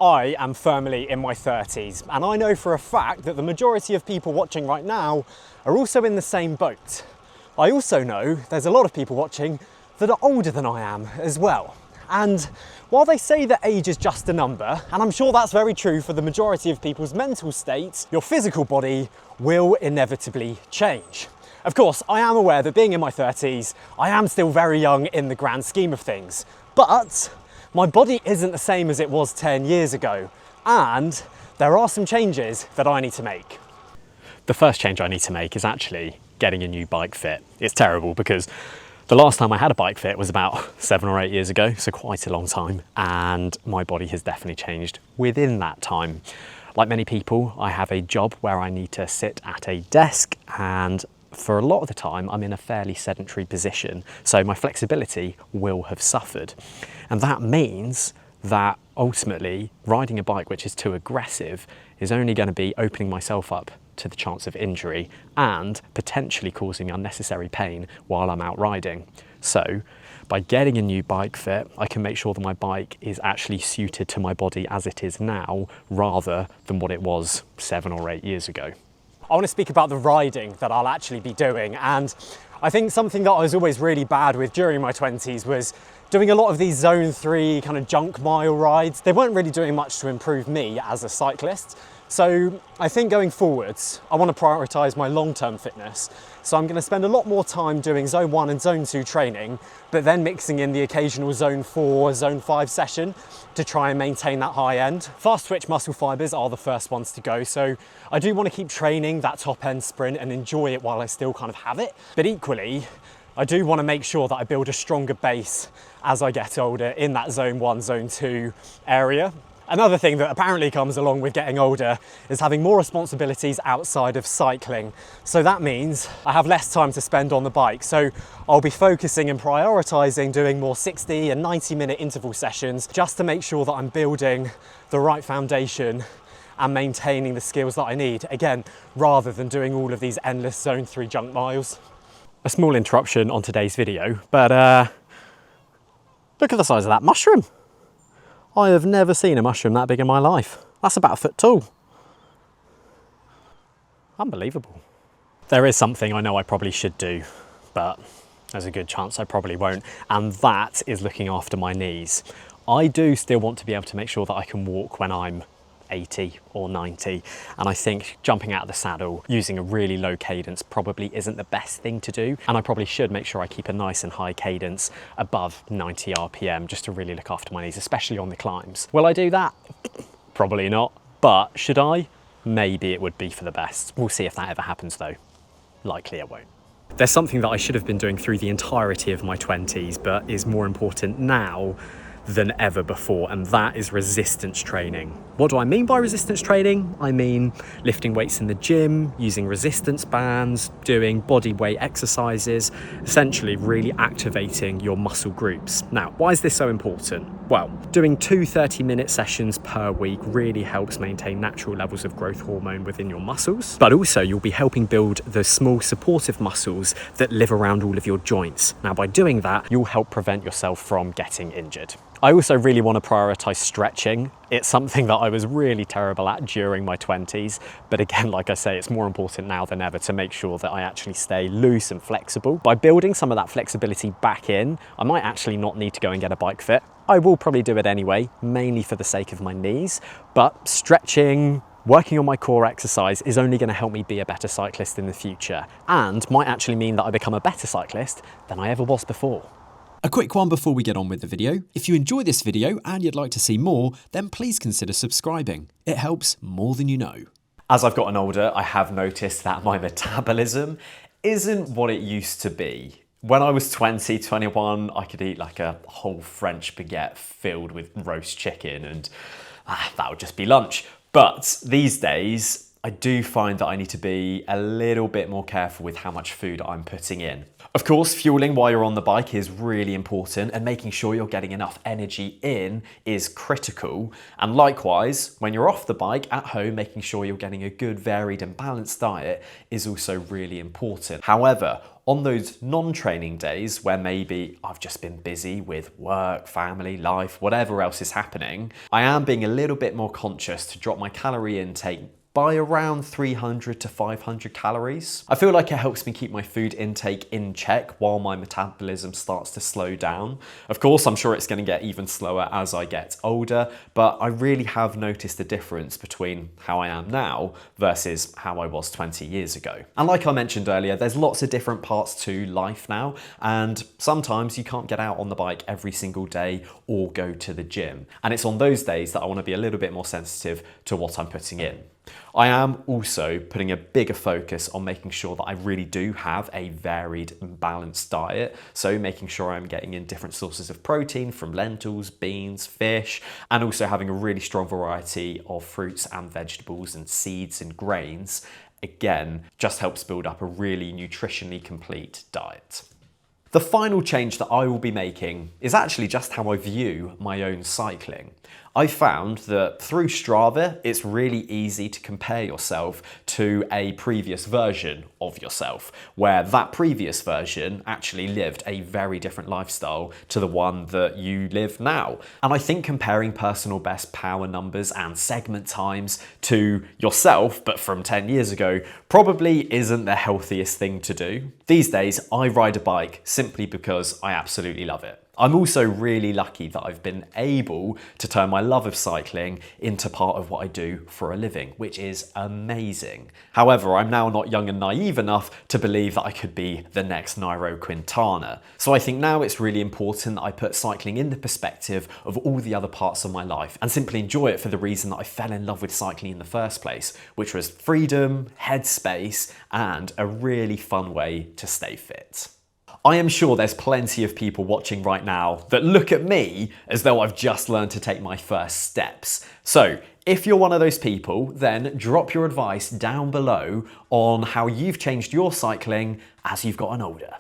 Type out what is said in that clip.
I am firmly in my 30s, and I know for a fact that the majority of people watching right now are also in the same boat. I also know there's a lot of people watching that are older than I am as well. And while they say that age is just a number, and I'm sure that's very true for the majority of people's mental states, your physical body will inevitably change. Of course, I am aware that being in my 30s, I am still very young in the grand scheme of things, but my body isn't the same as it was 10 years ago, and there are some changes that I need to make. The first change I need to make is actually getting a new bike fit. It's terrible because the last time I had a bike fit was about 7 or 8 years ago, so quite a long time, and my body has definitely changed within that time. Like many people, I have a job where I need to sit at a desk, and for a lot of the time I'm in a fairly sedentary position, so my flexibility will have suffered. And that means that ultimately riding a bike which is too aggressive is only going to be opening myself up to the chance of injury and potentially causing unnecessary pain while I'm out riding. So by getting a new bike fit, I can make sure that my bike is actually suited to my body as it is now, rather than what it was 7 or 8 years ago. I want to speak about the riding that I'll actually be doing, and I think something that I was always really bad with during my 20s was doing a lot of these zone 3 kind of junk mile rides. They weren't really doing much to improve me as a cyclist. So I think going forwards, I want to prioritise my long-term fitness. So I'm going to spend a lot more time doing zone 1 and zone 2 training, but then mixing in the occasional zone 4, zone 5 session to try and maintain that high end. Fast twitch muscle fibers are the first ones to go. So I do want to keep training that top end sprint and enjoy it while I still kind of have it. But equally, I do want to make sure that I build a stronger base as I get older in that zone 1, zone 2 area. Another thing that apparently comes along with getting older is having more responsibilities outside of cycling. So that means I have less time to spend on the bike. So I'll be focusing and prioritising doing more 60 and 90-minute interval sessions just to make sure that I'm building the right foundation and maintaining the skills that I need, again, rather than doing all of these endless zone 3 junk miles. A small interruption on today's video, but look at the size of that mushroom. I have never seen a mushroom that big in my life. That's about a foot tall. Unbelievable. There is something I know I probably should do, but there's a good chance I probably won't, and that is looking after my knees. I do still want to be able to make sure that I can walk when I'm 80 or 90, and I think jumping out of the saddle using a really low cadence probably isn't the best thing to do, and I probably should make sure I keep a nice and high cadence above 90 RPM just to really look after my knees, especially on the climbs. Will I do that? Probably not, but should I? Maybe it would be for the best. We'll see if that ever happens though. Likely it won't. There's something that I should have been doing through the entirety of my 20s but is more important now than ever before, and that is resistance training. What do I mean by resistance training? I mean lifting weights in the gym, using resistance bands, doing body weight exercises, essentially really activating your muscle groups. Now, why is this so important? Well, doing 2 30-minute sessions per week really helps maintain natural levels of growth hormone within your muscles, but also you'll be helping build the small supportive muscles that live around all of your joints. Now, by doing that, you'll help prevent yourself from getting injured. I also really want to prioritise stretching. It's something that I was really terrible at during my 20s, but again, like I say, it's more important now than ever to make sure that I actually stay loose and flexible. By building some of that flexibility back in, I might actually not need to go and get a bike fit. I will probably do it anyway, mainly for the sake of my knees, but stretching, working on my core exercise is only going to help me be a better cyclist in the future, and might actually mean that I become a better cyclist than I ever was before. A quick one before we get on with the video. If you enjoy this video and you'd like to see more, then please consider subscribing. It helps more than you know. As I've gotten older, I have noticed that my metabolism isn't what it used to be. When I was 20, 21, I could eat like a whole French baguette filled with roast chicken and that would just be lunch. But these days, I do find that I need to be a little bit more careful with how much food I'm putting in. Of course, fueling while you're on the bike is really important, and making sure you're getting enough energy in is critical. And likewise, when you're off the bike at home, making sure you're getting a good, varied and balanced diet is also really important. However, on those non-training days where maybe I've just been busy with work, family, life, whatever else is happening, I am being a little bit more conscious to drop my calorie intake by around 300 to 500 calories. I feel like it helps me keep my food intake in check while my metabolism starts to slow down. Of course, I'm sure it's going to get even slower as I get older, but I really have noticed the difference between how I am now versus how I was 20 years ago. And like I mentioned earlier, there's lots of different parts to life now, and sometimes you can't get out on the bike every single day or go to the gym. And it's on those days that I want to be a little bit more sensitive to what I'm putting in. I am also putting a bigger focus on making sure that I really do have a varied and balanced diet. So making sure I'm getting in different sources of protein from lentils, beans, fish, and also having a really strong variety of fruits and vegetables and seeds and grains. Again, just helps build up a really nutritionally complete diet. The final change that I will be making is actually just how I view my own cycling. I found that through Strava, it's really easy to compare yourself to a previous version of yourself, where that previous version actually lived a very different lifestyle to the one that you live now. And I think comparing personal best power numbers and segment times to yourself, but from 10 years ago, probably isn't the healthiest thing to do. These days, I ride a bike simply because I absolutely love it. I'm also really lucky that I've been able to turn my love of cycling into part of what I do for a living, which is amazing. However, I'm now not young and naive enough to believe that I could be the next Nairo Quintana. So I think now it's really important that I put cycling in the perspective of all the other parts of my life and simply enjoy it for the reason that I fell in love with cycling in the first place, which was freedom, headspace, and a really fun way to stay fit. I am sure there's plenty of people watching right now that look at me as though I've just learned to take my first steps. So if you're one of those people, then drop your advice down below on how you've changed your cycling as you've gotten older.